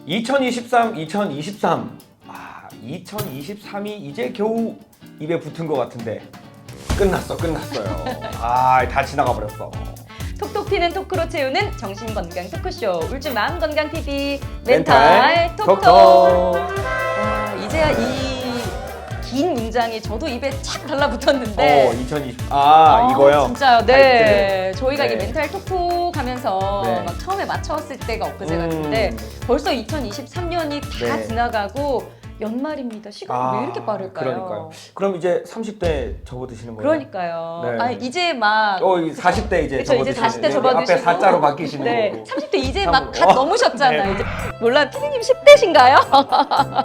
2023, 2023. 2023이 이제 겨우 입에 붙은 것 같은데 끝났어요. 다 지나가 버렸어. 톡톡 튀는 토크로 채우는 정신건강 토크쇼 울주 마음건강TV 멘탈 멘탈 톡톡. 톡톡. 이제야 이 긴 문장이 저도 입에 착 달라붙었는데 2020. 이거요? 진짜요. 네. 저희가 네. 이 멘탈 톡톡 하면서 네. 막 처음에 맞춰왔을 때가 엊그제 같은데 벌써 2023년이 다 네. 지나가고 연말입니다. 시간이 왜 이렇게 빠를까요? 그러니까요. 그럼 이제 30대 접어드시는 거예요? 그러니까요. 네. 이제 막 40대 이제 그쵸, 이제 접어드시는 40대 접어드시고 앞에 4자로 바뀌시는 네, 거고. 30대 이제 참, 막 갓 넘으셨잖아요. 네. 이제 몰라, 피디님 10대신가요?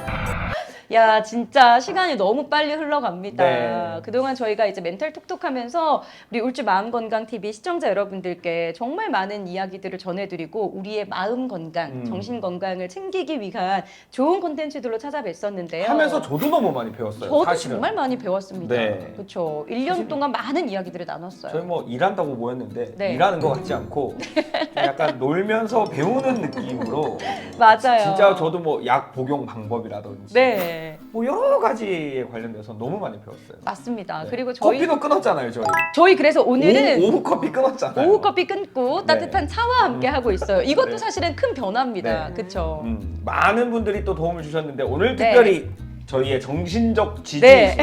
야, 진짜 시간이 너무 빨리 흘러갑니다. 네. 그동안 저희가 이제 멘탈 톡톡 하면서 우리 울주 마음건강TV 시청자 여러분들께 정말 많은 이야기들을 전해드리고 우리의 마음 건강, 정신 건강을 챙기기 위한 좋은 콘텐츠들로 찾아뵀었는데요. 하면서 저도 너무 많이 배웠어요. 저도 사실은. 정말 많이 배웠습니다. 네. 그렇죠. 1년 사실은 동안 많은 이야기들을 나눴어요. 저희 뭐 일한다고 모였는데 네. 일하는 것 같지 않고 좀 약간 놀면서 배우는 느낌으로 맞아요. 진짜 저도 뭐 약 복용 방법이라든지 네. 뭐 여러 가지에 관련돼서 너무 많이 배웠어요. 맞습니다. 네. 그리고 저희 커피도 끊었잖아요, 저희 그래서 오늘은 오후 커피 끊었잖아요. 오후 커피 끊고 따뜻한 차와 함께 하고 있어요. 이것도 네. 사실은 큰 변화입니다. 네. 그렇죠? 많은 분들이 또 도움을 주셨는데 오늘 네. 특별히 저희의 정신적 지지 네.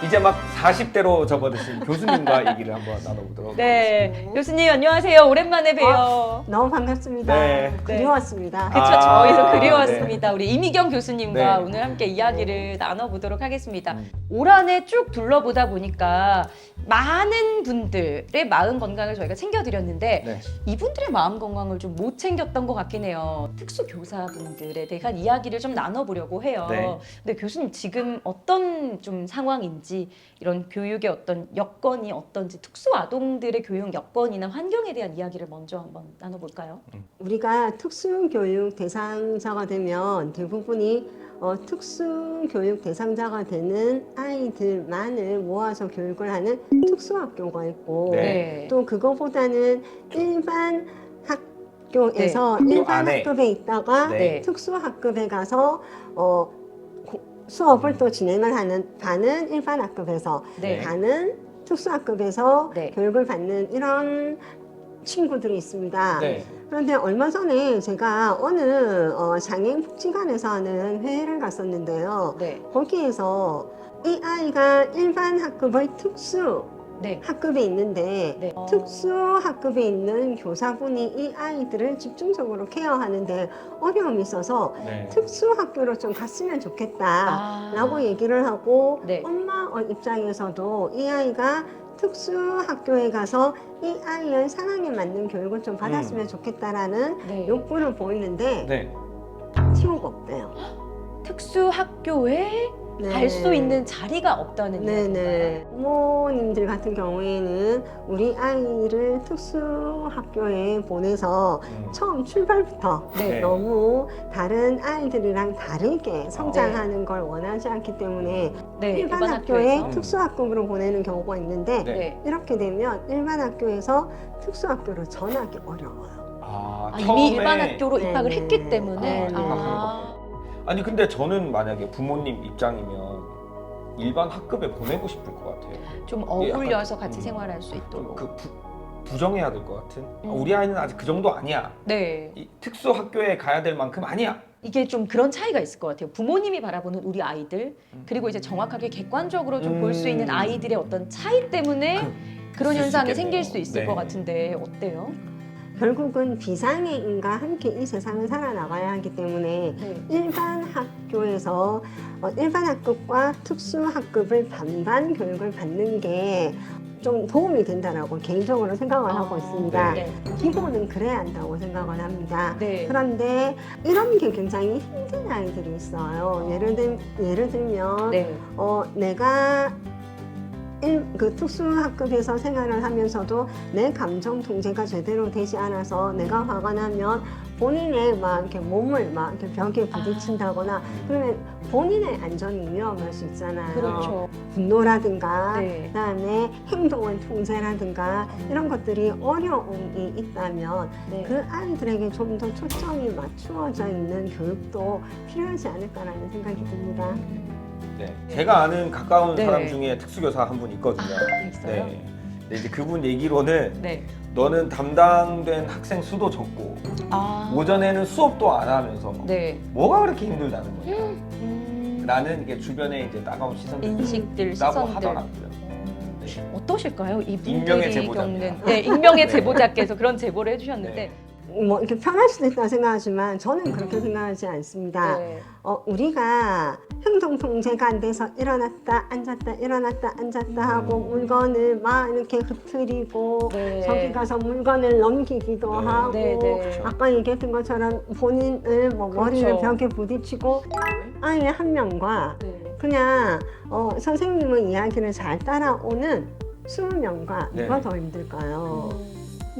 이제 막 40대로 접어드신 교수님과 얘기를 한번 나눠보도록 네. 하겠습니다. 교수님 안녕하세요. 오랜만에 봬요. 너무 반갑습니다. 네. 그리웠습니다. 그쵸, 아, 저희도 네. 그리웠습니다. 우리 이미경 교수님과 네. 오늘 함께 이야기를 나눠보도록 하겠습니다. 올 한 해 쭉 둘러보다 보니까 많은 분들의 마음 건강을 저희가 챙겨드렸는데 네. 이분들의 마음 건강을 좀 못 챙겼던 것 같긴 해요. 특수 교사분들에 대한 이야기를 좀 나눠보려고 해요. 네. 근데 교수님 지금 어떤 좀 상황인지 이런 교육의 어떤 여건이 어떤지 특수 아동들의 교육 여건이나 환경에 대한 이야기를 먼저 한번 나눠볼까요? 우리가 특수교육 대상자가 되면 대부분이 특수교육 대상자가 되는 아이들만을 모아서 교육을 하는 특수학교가 있고 네. 또 그거보다는 일반 학교에서 네. 일반 안에. 학급에 있다가 네. 특수학급에 가서 수업을 또 진행을 하는 일반 학급에서 네. 가는 특수학급에서 네. 교육을 받는 이런 친구들이 있습니다. 네. 그런데 얼마 전에 제가 어느 장애인복지관에서 하는 회의를 갔었는데요. 네. 거기에서 이 아이가 일반 학급의 특수 네. 학급에 있는데 네. 특수 학급에 있는 교사분이 이 아이들을 집중적으로 케어하는데 어려움이 있어서 네. 특수 학교로 좀 갔으면 좋겠다 라고 아. 얘기를 하고 네. 엄마 입장에서도 이 아이가 특수 학교에 가서 이 아이의 상황에 맞는 교육을 좀 받았으면 좋겠다라는 네. 욕구를 보이는데 네. 티오가 없대요. 특수 학교에 갈 수 있는 자리가 없다는 네네. 얘기인가요? 부모님들 같은 경우에는 우리 아이를 특수 학교에 보내서 처음 출발부터 네. 너무 다른 아이들이랑 다르게 성장하는 걸 원하지 않기 때문에 네. 일반 일반 학교에 학교에서. 특수학급으로 보내는 경우가 있는데 네. 네. 이렇게 되면 일반 학교에서 특수학교로 전하기 어려워요. 이미 처음에 일반 학교로 네, 입학을 네. 했기 때문에. 네, 네. 아니 근데 저는 만약에 부모님 입장이면 일반 학급에 보내고 싶을 것 같아요. 좀 이게 어울려서 약간, 같이 생활할 수 좀 있도록. 부정해야 될 것 같은. 우리 아이는 아직 그 정도 아니야. 네. 이 특수 학교에 가야 될 만큼 아니야. 이게 좀 그런 차이가 있을 것 같아요. 부모님이 바라보는 우리 아이들, 그리고 이제 정확하게 객관적으로 좀 볼 수 있는 아이들의 어떤 차이 때문에 그런 있을 수 현상이 있겠네요. 생길 수 있을 네. 것 같은데 어때요? 결국은 비장애인과 함께 이 세상을 살아나가야 하기 때문에 네. 일반 학교에서 일반 학급과 특수 학급을 반반 교육을 받는 게 좀 도움이 된다라고 개인적으로 생각을 하고 있습니다. 네. 기본은 그래야 한다고 생각을 합니다. 네. 그런데 이런 게 굉장히 힘든 아이들이 있어요. 예를 들면 네. 내가 그 특수학급에서 생활을 하면서도 내 감정 통제가 제대로 되지 않아서 내가 화가 나면 본인의 막 이렇게 몸을 막 이렇게 벽에 부딪힌다거나 그러면 본인의 안전이 위험할 수 있잖아요. 그렇죠. 분노라든가 네. 그다음에 행동의 통제라든가 이런 것들이 어려움이 있다면 네. 그 아이들에게 좀 더 초점이 맞추어져 있는 교육도 필요하지 않을까라는 생각이 듭니다. 네. 제가 아는 가까운 네. 사람 중에 특수교사 한 분 있거든요. 있어요? 네. 근데 이제 그분 얘기로는 네. 너는 담당된 학생 수도 적고 아. 오전에는 수업도 안 하면서 네. 뭐가 그렇게 힘들다는 거냐. 음. 나는 이게 주변에 이제 따가운 시선들이 인식들, 있다고 시선들. 하더라고요. 네. 어떠실까요? 익명의 이분들이 제보자입니다. 겪는 네, 익명의 네. 제보자께서 그런 제보를 해주셨는데 네. 뭐 이렇게 편할 수도 있다 생각하지만 저는 그렇게 생각하지 않습니다. 네. 우리가 행동 통제가 안 돼서 일어났다 앉았다 일어났다 앉았다 하고 물건을 막 이렇게 흐트리고 네. 저기 가서 물건을 넘기기도 네. 하고 네, 네. 아까 얘기했던 것처럼 본인을 뭐 머리를 그렇죠. 벽에 부딪히고 아이 한 명과 네. 그냥 선생님의 이야기를 잘 따라오는 20명과 네. 누가 더 힘들까요?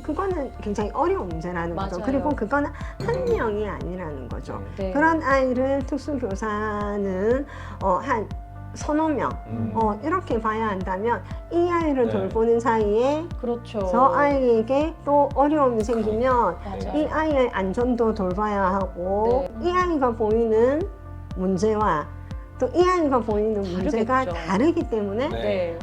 그거는 굉장히 어려운 문제라는 거죠. 맞아요. 그리고 그거는 한 명이 아니라는 거죠. 네. 그런 아이를 특수교사는 한 서너 명 이렇게 봐야 한다면 이 아이를 네. 돌보는 사이에 그렇죠. 저 아이에게 또 어려움이 생기면 맞아요. 이 아이의 안전도 돌봐야 하고 네. 이 아이가 보이는 문제와 또 이 아이가 보이는 문제가 다르겠죠. 다르기 때문에 네. 네.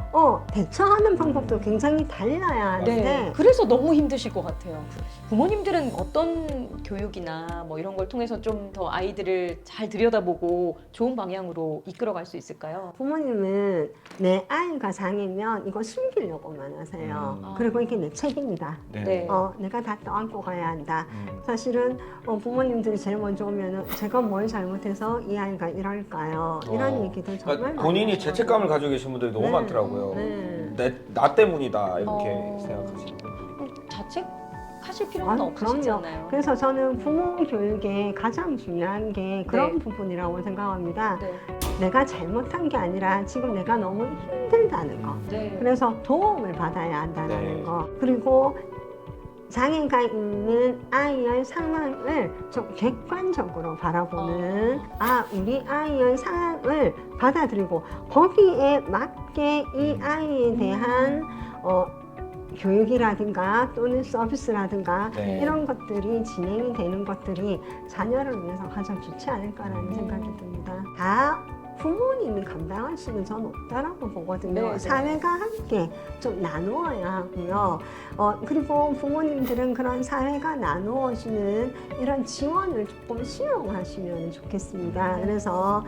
대처하는 방법도 굉장히 달라야 하는데 네. 그래서 너무 힘드실 것 같아요. 부모님들은 어떤 교육이나 뭐 이런 걸 통해서 좀 더 아이들을 잘 들여다보고 좋은 방향으로 이끌어갈 수 있을까요? 부모님은 내 아이가 장애면 이거 숨기려고만 하세요. 음. 그리고 이게 내 책임이다. 네. 네. 내가 다 떠안고 가야 한다. 음. 사실은 부모님들이 제일 먼저 오면은 제가 뭘 잘못해서 이 아이가 이럴까요? 이런 얘기도 정말 그러니까 많이 본인이 하시거든요. 죄책감을 가지고 계신 분들이 너무 네. 많더라고요. 네. 나 때문이다 이렇게 어. 생각하시는 분들이. 자책하실 필요는 없으시잖아요. 그럼요. 그래서 저는 부모 교육에 가장 중요한 게 그런 네. 부분이라고 생각합니다. 네. 내가 잘못한 게 아니라 지금 내가 너무 힘들다는 거. 네. 그래서 도움을 받아야 한다는 네. 거. 그리고 장애가 있는 아이의 상황을 좀 객관적으로 바라보는 우리 아이의 상황을 받아들이고 거기에 맞게 이 아이에 대한 교육이라든가 또는 서비스라든가 네. 이런 것들이 진행이 되는 것들이 자녀를 위해서 가장 좋지 않을까라는 생각이 듭니다. 다 부모님이 감당할 수는 전 없다라고 보거든요. 네, 네. 사회가 함께 좀 나누어야 하고요. 그리고 부모님들은 그런 사회가 나누어주는 이런 지원을 조금 수용하시면 좋겠습니다. 그래서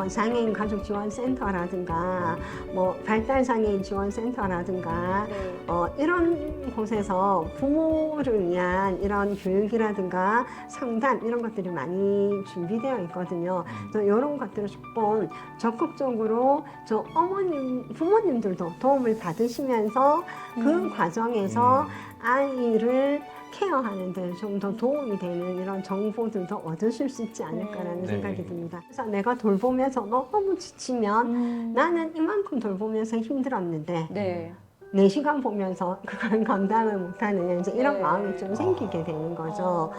장애인 가족 지원 센터라든가 뭐 발달 장애인 지원 센터라든가 네. 이런 곳에서 부모를 위한 이런 교육이라든가 상담 이런 것들이 많이 준비되어 있거든요. 그래서 이런 것들을 조금 적극적으로 부모님들도 도움을 받으시면서 그 과정에서 아이를 케어하는 데 좀 더 도움이 되는 이런 정보들도 얻으실 수 있지 않을까라는 네. 생각이 듭니다. 그래서 내가 돌보면서 너무 지치면 나는 이만큼 돌보면서 힘들었는데 네. 4시간 보면서 그걸 감당을 못하는 이제 이런 네. 마음이 좀 생기게 되는 거죠.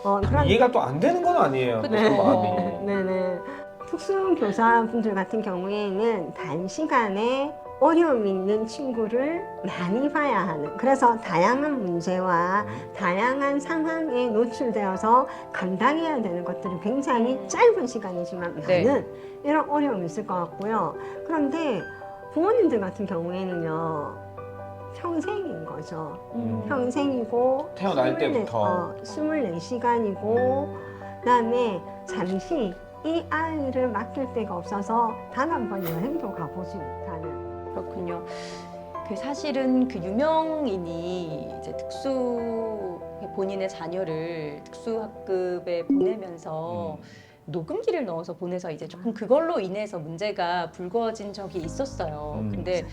그 이해가 또 안 되는 건 아니에요. 그쵸. 그 마음이. 네네. 특수교사분들 같은 경우에는 단시간에 어려움이 있는 친구를 많이 봐야 하는, 그래서 다양한 문제와 다양한 상황에 노출되어서 감당해야 되는 것들이 굉장히 짧은 시간이지만 많은 네. 이런 어려움이 있을 것 같고요. 그런데 부모님들 같은 경우에는요, 평생인 거죠. 평생이고 태어날 때부터. 24시간이고 그다음에 잠시 이 아이를 맡길 데가 없어서 단 한 번 여행도 가보지 못하는. 그렇군요. 그 사실은 그 유명인이 이제 본인의 자녀를 특수학급에 보내면서 녹음기를 넣어서 보내서 이제 조금 그걸로 인해서 문제가 불거진 적이 있었어요. 근데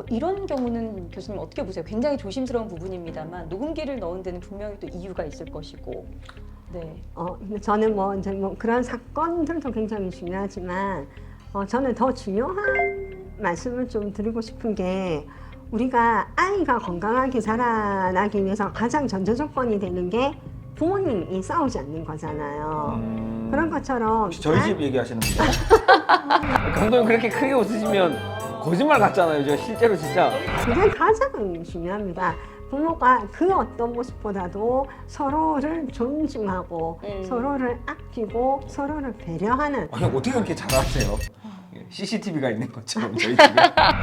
이런 경우는 교수님 어떻게 보세요? 굉장히 조심스러운 부분입니다만 녹음기를 넣은 데는 분명히 또 이유가 있을 것이고. 네. 근데 저는 이제 그런 사건들도 굉장히 중요하지만 저는 더 중요한 말씀을 좀 드리고 싶은 게 우리가 아이가 건강하게 자라나기 위해서 가장 전제 조건이 되는 게 부모님이 싸우지 않는 거잖아요. 그런 것처럼 혹시 저희 집 얘기하시는 건가요? 감독님 그렇게 크게 웃으시면 거짓말 같잖아요. 저 실제로 진짜. 그게 가장 중요합니다. 부모가 그 어떤 모습보다도 서로를 존중하고 서로를 아끼고 서로를 배려하는 아니 어떻게 그렇게 잘하세요? CCTV가 있는 것처럼 저희 집에.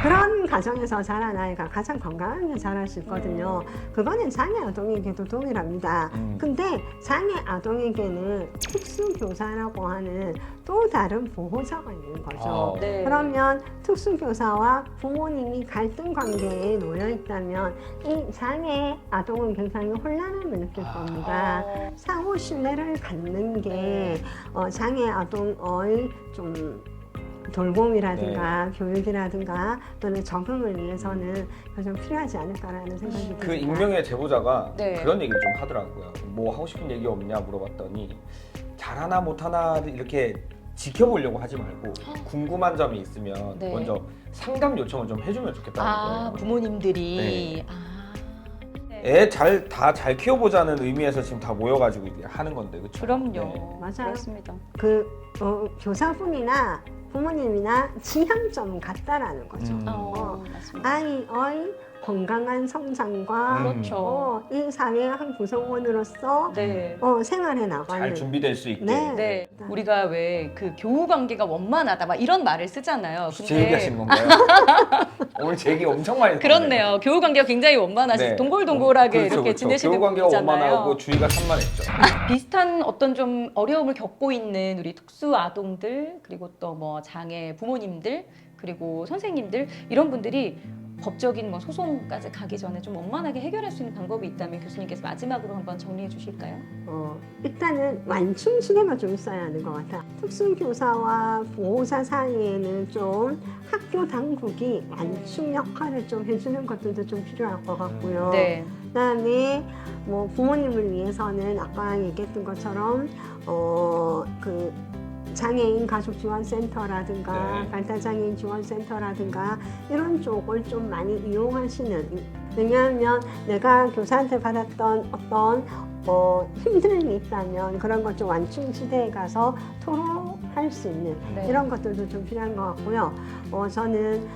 그런 가정에서 자란 아이가 가장 건강하게 자랄 수 있거든요. 그거는 장애 아동에게도 동일합니다. 근데 장애 아동에게는 특수교사라고 하는 또 다른 보호자가 있는 거죠. 네. 그러면 특수교사와 부모님이 갈등 관계에 놓여 있다면 이 장애 아동은 굉장히 혼란함을 느낄 겁니다. 상호 신뢰를 갖는 게 장애 아동의 좀 돌봄이라든가 교육이라든가 또는 적응을 위해서는 가장 필요하지 않을까라는 생각이 듭니다. 그 익명의 제보자가 네. 그런 얘기를 좀 하더라고요. 뭐 하고 싶은 얘기 없냐 물어봤더니 잘하나 못하나를 이렇게 지켜보려고 하지 말고 궁금한 점이 있으면 네. 먼저 상담 요청을 좀 해주면 좋겠다는 거예요. 부모님들이. 네. 네. 애 다 잘 키워보자는 의미에서 지금 다 모여가지고 이제 하는 건데, 그렇죠? 그럼요. 맞아요. 그렇습니다. 그 교사분이나 부모님이나 지향점은 같다라는 거죠. 맞습니다. 아이의 건강한 성장과 그렇죠. 이 사회의 한 구성원으로서 네. 생활해 나가는 잘 준비될 수 있게. 네. 네, 우리가 왜 그 교우 관계가 원만하다 막 이런 말을 쓰잖아요. 제 얘기하시는 건가요? 오늘 제 얘기 엄청 많이 그렇네요. 교우 관계가 굉장히 원만하시, 네. 동골동골하게 그렇죠, 이렇게 그렇죠. 지내시는 교우 관계가 분이잖아요. 원만하고 주의가 산만했죠. 비슷한 어떤 좀 어려움을 겪고 있는 우리 특수 아동들 그리고 또 뭐 장애 부모님들 그리고 선생님들 이런 분들이 법적인 뭐 소송까지 가기 전에 좀 원만하게 해결할 수 있는 방법이 있다면 교수님께서 마지막으로 한번 정리해 주실까요? 일단은 완충 시대가 좀 있어야 하는 것 같아요. 특수교사와 보호자 사이에는 좀 학교 당국이 완충 역할을 좀 해주는 것들도 좀 필요할 것 같고요. 네. 그다음에 뭐 부모님을 위해서는 아까 얘기했던 것처럼 그 장애인 가족 지원센터라든가 네. 발달장애인 지원센터라든가 이런 쪽을 좀 많이 이용하시는, 왜냐하면 내가 교사한테 받았던 어떤 힘듦이 있다면 그런 것 좀 완충지대에 가서 토로할 수 있는 네. 이런 것들도 좀 필요한 것 같고요. 저는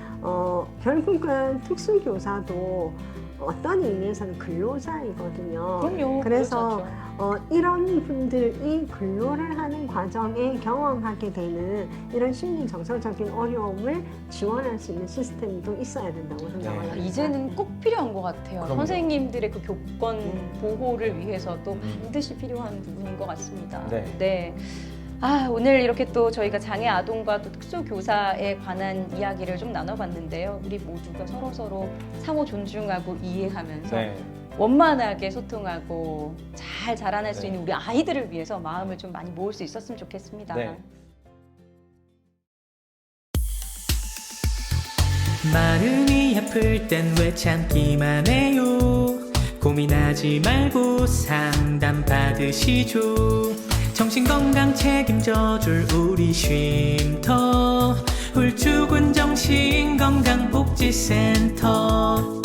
결국은 특수교사도 어떤 의미에서는 근로자이거든요. 그럼요. 그래서 그렇죠. 이런 분들이 근로를 하는 과정에 경험하게 되는 이런 심리 정서적인 어려움을 지원할 수 있는 시스템도 있어야 된다고 생각을 합니다. 이제는 꼭 필요한 것 같아요. 그럼요. 선생님들의 그 교권 보호를 위해서도 반드시 필요한 부분인 것 같습니다. 네. 오늘 이렇게 또 저희가 장애 아동과 또 특수교사에 관한 이야기를 좀 나눠봤는데요. 우리 모두가 서로 상호 존중하고 이해하면서 네. 원만하게 소통하고 잘 자라날 수 네. 있는 우리 아이들을 위해서 마음을 좀 많이 모을 수 있었으면 좋겠습니다. 네. 마음이 아플 땐 왜 참기만 해요. 고민하지 말고 상담 받으시죠. 정신건강 책임져줄 우리 쉼터 훌쭉은 정신건강복지센터.